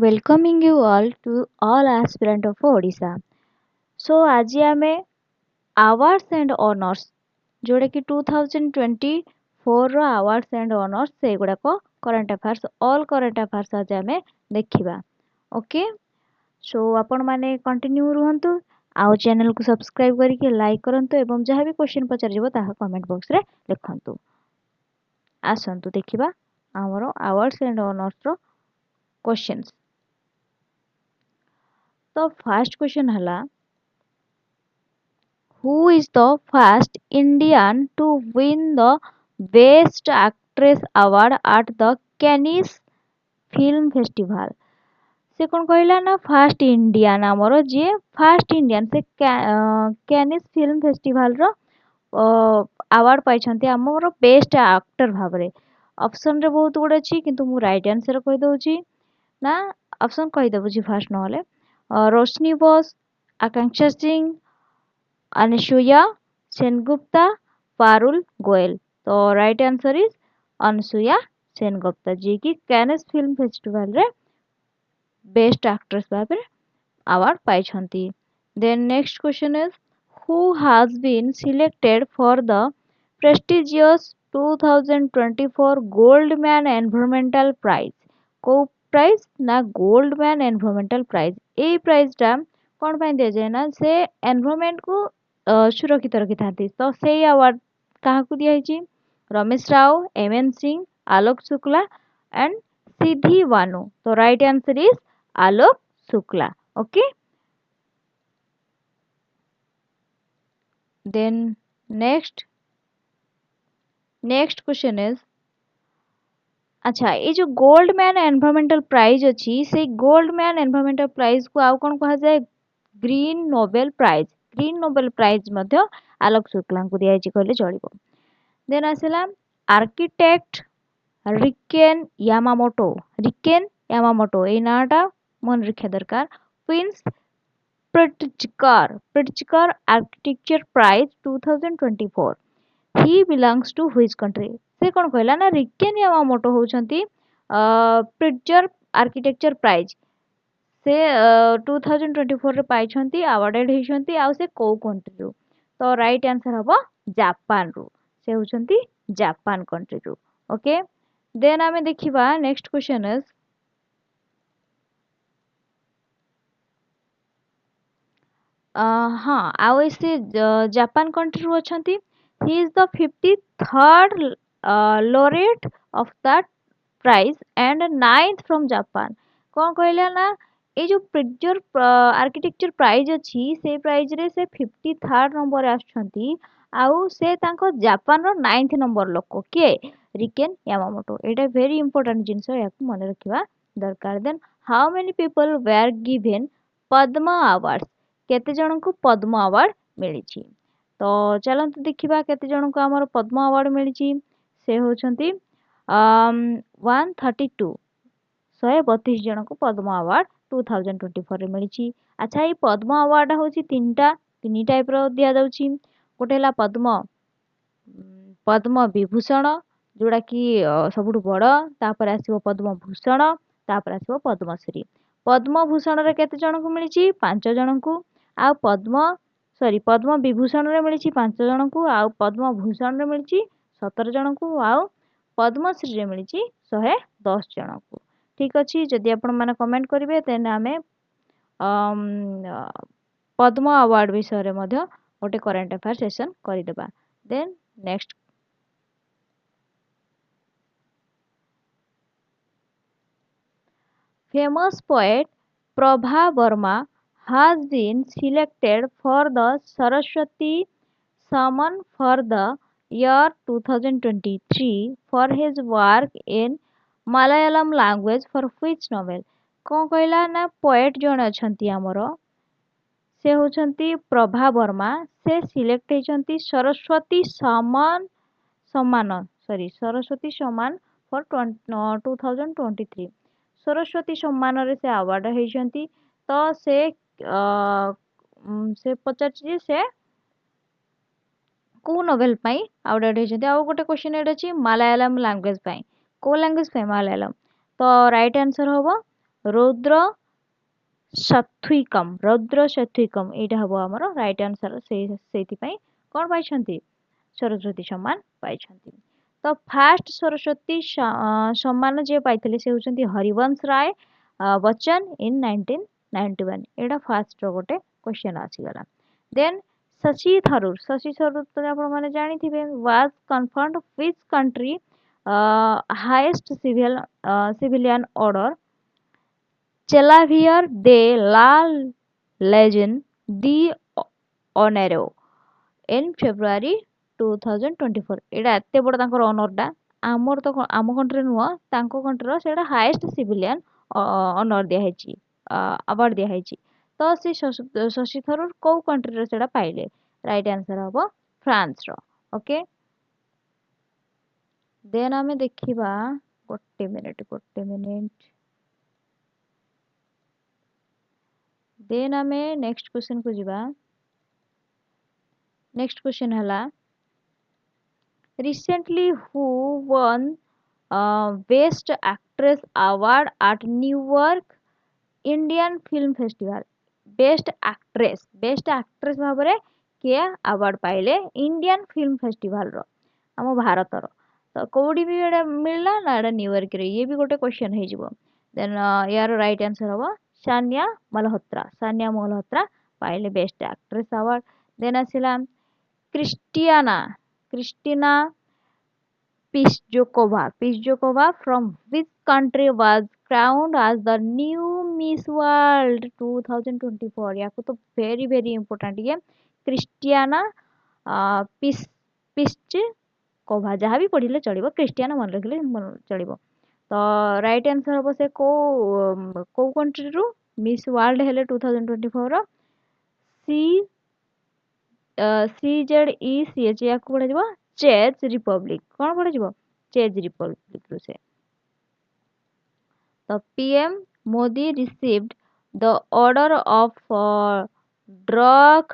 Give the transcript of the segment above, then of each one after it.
Welcoming you all to all aspirant of Odisha. So ଆଜି ଆମେ awards and honors जोड़ा कि 2024 रो awards and honors से गुड़ाक current affairs all current affairs आज आमे देखिबा. ओके सो आपण माने कंटिन्यू रुहंतु आउ चैनल को सब्सक्राइब करिके लाइक करंतु एवं जहाँ भी क्वेश्चन पचार जिवो ताहा कमेंट बॉक्स रे लिखंतु. आसंतु देखिबा हमरो awards and honors रो क्वेश्चंस. तो फर्स्ट क्वेश्चन हला Who is the first Indian to win the Best Actress Award at the Cannes Film Festival? से कौन कहला ना फास्ट इंडियन आमर जी फास्ट इंडियन से कैनिस फिल्म फेस्टिवल रो अवार्ड पाइछंती आमर बेस्ट एक्टर भाबरे. ऑप्शन रे बहुत गुड अछि किंतु मु राइट आंसर कहि दउची ना ऑप्शन कहि दउची फास्ट नहले रोशनी बोस, आकांक्षा सिंह, अनसुया सेनगुप्ता, पारुल गोयल. तो right answer is Anasuya Sengupta ji की कैनेस फिल्म फेस्टिवल रे बेस्ट एक्ट्रेस भाबे अवार्ड पाइछंती. Then next question is who has been selected for the prestigious 2024 Goldman environmental prize. को प्राइज ना गोल्डमैन एनवायरमेंटल प्राइज. ए प्राइज टा कौन पाई दिया जाए ना से एनवायरमेंट को सुरक्षित रखी था. तो से अवार्ड क्या दिखाई रमेश राव, एम सिंह, आलोक शुक्ला एंड सिद्धि वानु. तो right answer is Alok Shukla. Okay then next question is अच्छा ये जो गोल्ड मैन एनवायरमेंटल प्राइज अच्छी से गोल्ड मैन एनवायरमेंटल प्राइज को आउ कौन कहा जाए green Nobel prize. Green Nobel prize मध्य आलोक शुक्ला को दिया कहले चलिबो. देन आसला आर्किटेक्ट रिकेन यामामोटो ए नाटा मन रखा दरकार. Prince Pritzker architecture prize 2024 he belongs to which country. से कौन कहला ना रिकेन यामामोटो होउछंती प्रिट्जर आर्किटेक्चर प्राइज से 2024 रे पाइछंती अवार्डेड हेछंती आ से को कंट्री रो. तो राइट आंसर हबो जापान रो. से होउछंती जापान कंट्री रो. ओके देन आमे देखिबा नेक्स्ट क्वेश्चन इज हाँ आउ से जापान कंट्री रो अछंती. He is the 53rd laureate of that prize and 9th from Japan. कौन कहला ना ये जो प्रिट्जर आर्किटेक्चर प्राइज अच्छी से प्राइज रे से 53rd नंबर आछंती आउ से तांको जापान रो 9th नंबर लोक के रिकेन यामामोटो. एटा वेरी इंपोर्टेंट जिंस याकू मन रखिबा दरकार. Then how many people were given Padma awards. केते जन को पद्म अवार्ड मिली. तो चलते देखिबा केते जन को हमर पद्म अवार्ड मिली. से होछंती 132 132 जन को पद्म अवार्ड 2024 रे मिली. अच्छा ये पद्म अवार्ड होची तीन टाइप रो दिया जाउची. गोटे हला पद्म विभूषण जोड़ा कि सबुठ बड़. तापर आसीबो पद्म भूषण. तापर आसीबो पद्मश्री. पद्म भूषण रे केते जन को मिली 5 जन को. आ पद्म विभूषण रे मिली 5 जन को. आ पद्म भूषण रे मिली 17 जन को. आ पद्मश्री रे मिली 110 जन को. ठीक अछि जदि आपण माने कमेंट करिवे तेन आमे पद्म अवार्ड विषय रे मध्य गोटे करंट अफेयर सेशन करि देबा. Then next famous poet Prabha Verma has been selected for the Saraswati Samman for the year 2023 for his work in Malayalam language for which novel. कौन कहला ना पोएट जन अछंती हमरो से होछंती प्रभा वर्मा. से सिलेक्ट हेछंती सरस्वती सम्मान फॉर 2023. सरस्वती सम्मान रे से अवार्ड हेछंती. तो से पचार से को नोवेल पाई अवार्ड हेछंती. आ गोटे क्वेश्चन एड अछि मलयालम लैंग्वेज पाई. को लैंग्वेज पाई मलयालम. तो राइट आंसर होबो रौद्र शत्रुकम रौद्र शत्रुकम एटा हबो हमर राइट आंसर सेति पई कोन पाइछंती सरस्वती सम्मान पाइछंती। तो फास्ट सरस्वती सम्मान जे पाइथिले से होचंती हरिवंश राय बच्चन इन 1991 एटा फास्ट रो गोटे क्वेश्चन आसी गला। देन शशि थरूर तो आपण माने जानि थिबे was confirmed which country highest civilian order chevalier de la legend दी ऑनरो इन फेब्रुआरी 2024 एटा एते बड़ तांकर ऑनर टा आमर तो आम कंट्री नुह तांको कंट्री सेटा हाईएस्ट सिविलियन ऑनर दिया हेची अवार्ड दिया हेची। तो से शशि थरूर को कंट्री रो सेटा पाइले राइट आंसर हबो फ्रांस रो। ओके देन आमे देखिबा गोटे मिनिट देन आमे नेक्स्ट क्वेश्चन को जिबा। नेक्स्ट क्वेश्चन हला recently who won best actress award at New York Indian film festival best actress भाबरे के अवार्ड पाइले इंडियन फिल्म फेस्टिवल रो आम भारत रो। तो कोडी भी एडा मिलला ना एडा न्यूयॉर्क रे ये भी गोटे क्वेश्चन हे जिवो। देन यार राइट आंसर हबो सानिया मल्होत्रा पाइले बेस्ट एक्ट्रेस अवार्ड। देन आसिला Kristina Piszczokova from which country was crowned as the new Miss World 2024 याको तो very important ये क्रिस्टियाना पिस्चकोभा जहाँ भी पढ़िले चलिबो क्रिस्टियाना मन रखिले चलिबो। तो राइट आंसर हम से को कंट्री रु मिस वर्ल्ड हेले 2024 रो सी CZECH या को पढ़ा चेज रिपब्लिक कौन पढ़ा चेज रिपब्लिक रु से। तो PM Modi received the order of Druk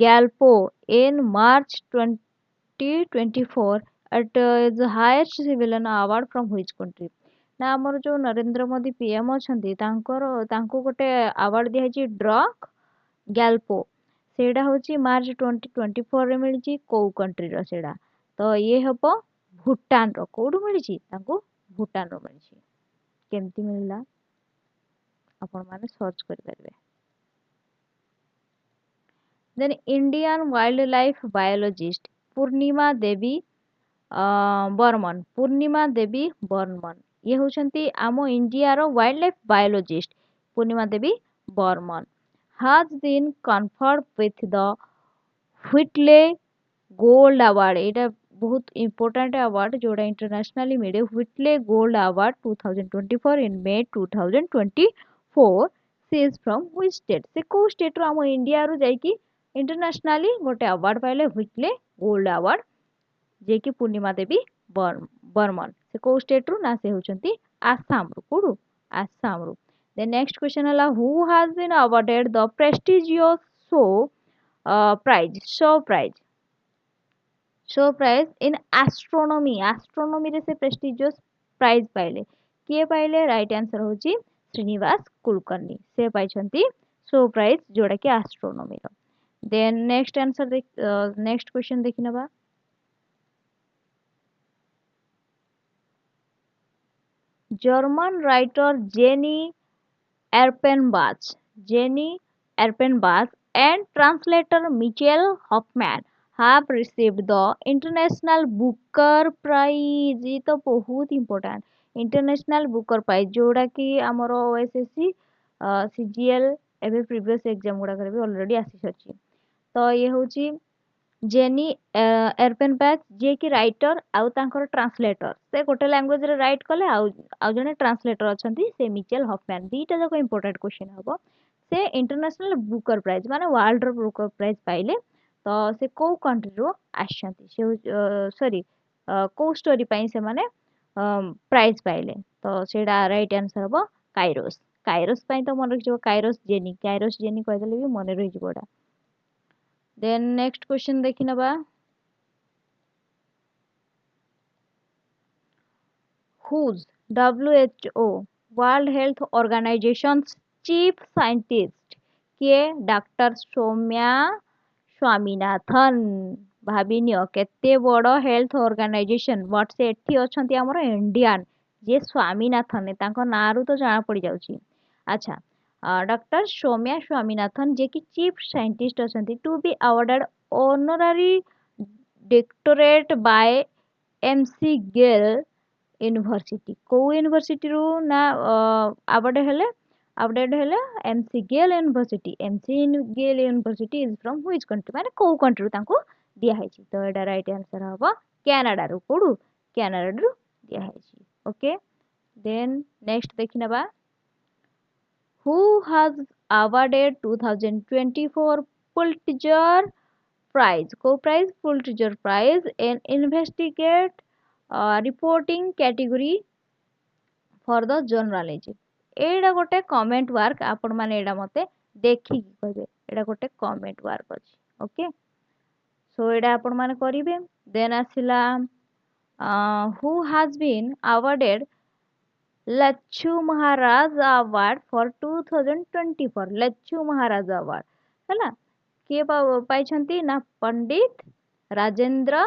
Gyalpo in March 2024 at the highest civilian award from which country ना हमर जो नरेंद्र मोदी PM अछंती तांको गोटे अवार्ड दिया हेची ड्रग गैल्पो सेडा होची मार्च 2024 रे मिलची को कंट्री रो सेडा। तो ये हबो भूटान रो कोडु मिलची तांको भूटान रो मिलची केमती मिलला आपण माने सर्च करि परबे। Then Indian wildlife biologist Purnima Devi Barman ये होचंती आमो इंडिया रो wildlife biologist Purnima Devi Barman has been conferred with the Whitley gold award एटा बहुत इंपोर्टेंट अवार्ड जोड़ा इंटरनेशनली मिले Whitley gold award 2024 in May 2024 she is from which state से को स्टेट रो हम इंडिया रो जाई कि इंटरनेशनली गोटे अवार्ड पाइले व्हिटले गोल्ड अवार्ड जे कि पूर्णिमा देवी बर्मन से को स्टेट रो ना से होचंती आसाम रो कोडु आसाम रो। The next question है who has been awarded the prestigious show prize in astronomy रे से prestigious prize पाइले किए पाइले राइट आंसर होची श्रीनिवास कुलकर्णी से पाइछंती शो प्राइज जोड़ा कि एस्ट्रोनॉमी रो। Then next answer next question देखि नबा। German writer Jenny Erpenbach and translator Michael Hoffman have received the International Booker Prize ये तो बहुत important इंटरनेशनल बुकर प्राइज जोड़ा कि आमर OSSC CGL एबे प्रीवियस एग्जाम गुड़ा भी ऑलरेडी आसी सची। तो ये होची जेनी एरपेनबैक जे कि राइटर आउ तांकर ट्रांसलेटर से गोटे लैंग्वेज रे राइट कले आउ जने ट्रांसलेटर अछंती से मिचेल हॉफमैन दीटा जको इंपोर्टेंट क्वेश्चन हबो से इंटरनेशनल बुकर प्राइज माने वर्ल्ड रो बुकर प्राइज पाइले। तो से को कंट्री रो आछंती से सॉरी को स्टोरी पई से माने प्राइज पाइले। तो सेडा राइट आंसर हबो काइरोस पई तो मन रखिजो काइरोस जेनी कह देले भी मन रहि जिवोडा। देन नेक्स्ट क्वेश्चन देखि नबा। whose WHO world health organisation chief scientist किए डॉक्टर सौम्या स्वामीनाथन भाविनियो केते बड़ हेल्थ ऑर्गेनाइजेशन बट से एठी अछंती हमर इंडियन जे स्वामीनाथन तांको नारू तो जाना पड़ जाउची अच्छा डॉक्टर सौम्या स्वामीनाथन जे कि चीफ साइंटिस्ट अछंती to be awarded honorary doctorate by McGill university को यूनिवर्सिटी रू ना अवार्डेड हेले McGill university McGill university is from which country माने को कंट्री रू तांको दिया हैची तो एडा राइट आंसर हबो कनाडा रू कोडू कनाडा रू दिया हैची ओके देन नेक्स्ट देखिनबा who has awarded 2024 Pulitzer prize को prize Pulitzer prize in investigate reporting category for the journalism एडा गोटे कमेंट वर्क आपण माने एडा मते देखि कहबे एडा गोटे कमेंट वर्क अछि ओके सो एडा आपण माने करिवे देन आसिला who has been awarded Lachhu Maharaj award for 2024 Lachhu Maharaj award हैला किए पाइछंती ना पंडित राजेंद्र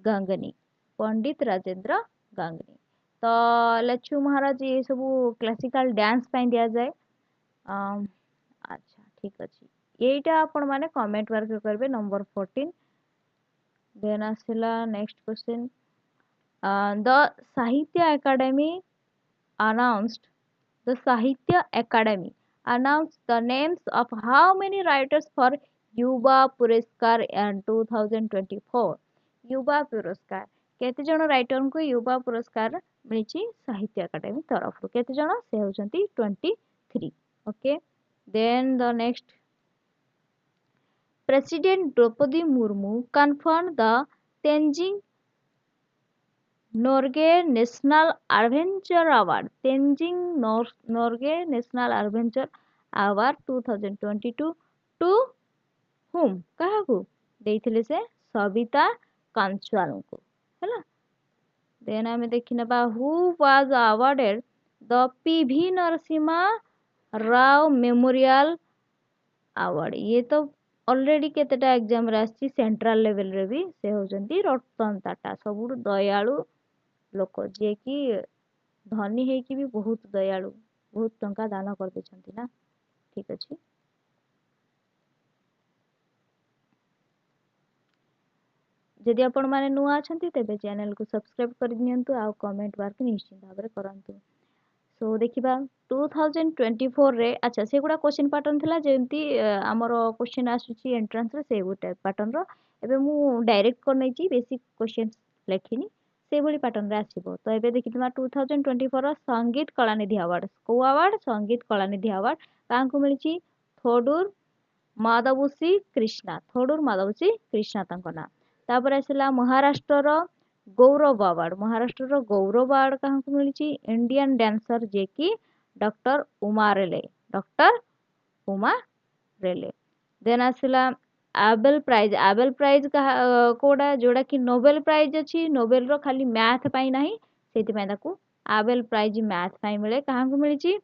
गंगनी पंडित राजेंद्र गंगनी तो लच्छू महाराज ये सब क्लासिकल डांस पाई दिया जाए अच्छा ठीक अछि एटा आपण माने कमेंट वर्क करबे नंबर 14 देन आसिला next question the Sahitya academy announced the Sahitya Academy announced the names of how many writers for युवा पुरस्कार in 2024 युवा पुरस्कार केते जण राइटर को युवा पुरस्कार मिली साहित्य अकादमी तरफ केते जण से होचंती 23 okay then the next president Droupadi Murmu confirmed the Tenzing Norgay national adventure award Tenzing Norgay national adventure award 2022 to whom काहाकू देइथिले से सविता कंचवाल को हैला देन हमें देखिनबा who was awarded the PV Narasimha Rao memorial award ये तो ऑलरेडी केतेटा एग्जाम रे आसी सेंट्रल लेवल रे भी से होजंती रतन टाटा सबुठ दयालु लोक जे कि धनी है कि भी बहुत दयालु बहुत टंका दान कर देछंती ना ठीक अछि जदि आपण माने नुआ अछंती तेबे चैनल को सब्सक्राइब कर दियंतु आ कमेंट वर्क निश्चित भाबरे करंतु सो देखिबा 2024 रे अच्छा से गुडा क्वेश्चन पैटर्न थिला जेंती हमर क्वेश्चन आसुची एंट्रेंस रे से गुटे पैटर्न रो एबे मु डायरेक्ट कर नै छी बेसिक क्वेश्चन लेखिनी से भली पैटर्न रे आसीबो तो एबे देखितमा 2024 रो संगीत कलानिधि अवार्ड को अवार्ड संगीत कलानिधि अवार्ड कांको मिलिची थोडुर माधवसी कृष्णा थोडुर माधवसी कृष्णा तांको ना तापर आसिला महाराष्ट्र रो महाराष्ट्र रो गौरव अवार्ड कांको मिलिची इंडियन डांसर जे कि डॉक्टर उमा रेले देन आसिला आबेल प्राइज का कोडा जोड़ा कि नोबेल प्राइज अछि नोबेल रो खाली मैथ पाई नाही सेति पय ताकू आबेल प्राइज मैथ पाई मिले काहाकू मिलिची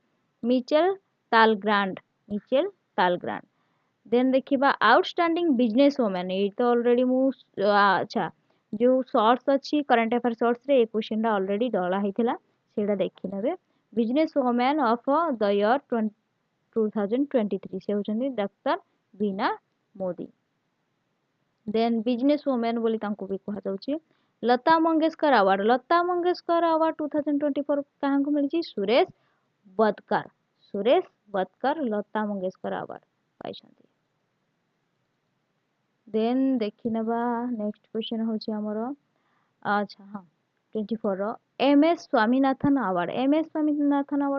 मिचेल तालग्रांड देन देखिबा आउटस्टैंडिंग बिजनेस वुमेन ये तो ऑलरेडी मु अच्छा जो शॉर्ट्स अच्छी करंट अफेयर शॉर्ट्स रे ए क्वेश्चन रा ऑलरेडी डला हिथिला सेडा देखि नेबे business women of the year 2023 से होचंदी डॉक्टर बीना मोदी देन बिजनेस वुमेन बोली तांको भी कहा जाउची लता मंगेशकर अवार्ड 2024 काहां को मिलची सुरेश बदकर लता मंगेशकर अवार्ड पाइछंती देन देखिनबा नेक्स्ट क्वेश्चन होची हमरो अच्छा हां 24 रो एम एस स्वामीनाथन अवार्ड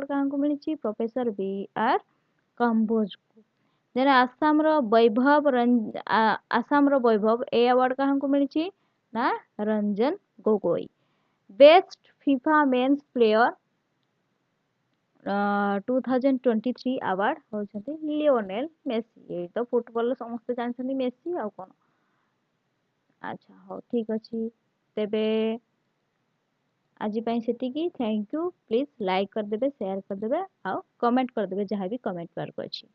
काहां को मिलची professor B R Kamboj then Assam रो वैभव ए अवार्ड काहां को मिलची ना Ranjan Gogoi best FIFA men's player 2023 award होचंती लियोनेल मेसी ये तो फुटबॉल समस्त जानछंती मेसी आ कोन अच्छा हो ठीक अछि तेबे ଆଜି ପାଇଁ ସେତିକି। Thank you. ପ୍ଲିଜ୍ ଲାଇକ୍ କରିଦେବେ, ସେୟାର କରିଦେବେ ଆଉ କମେଣ୍ଟ କରିଦେବେ ଯାହା ବି କମେଣ୍ଟ କରିବାର ଅଛି।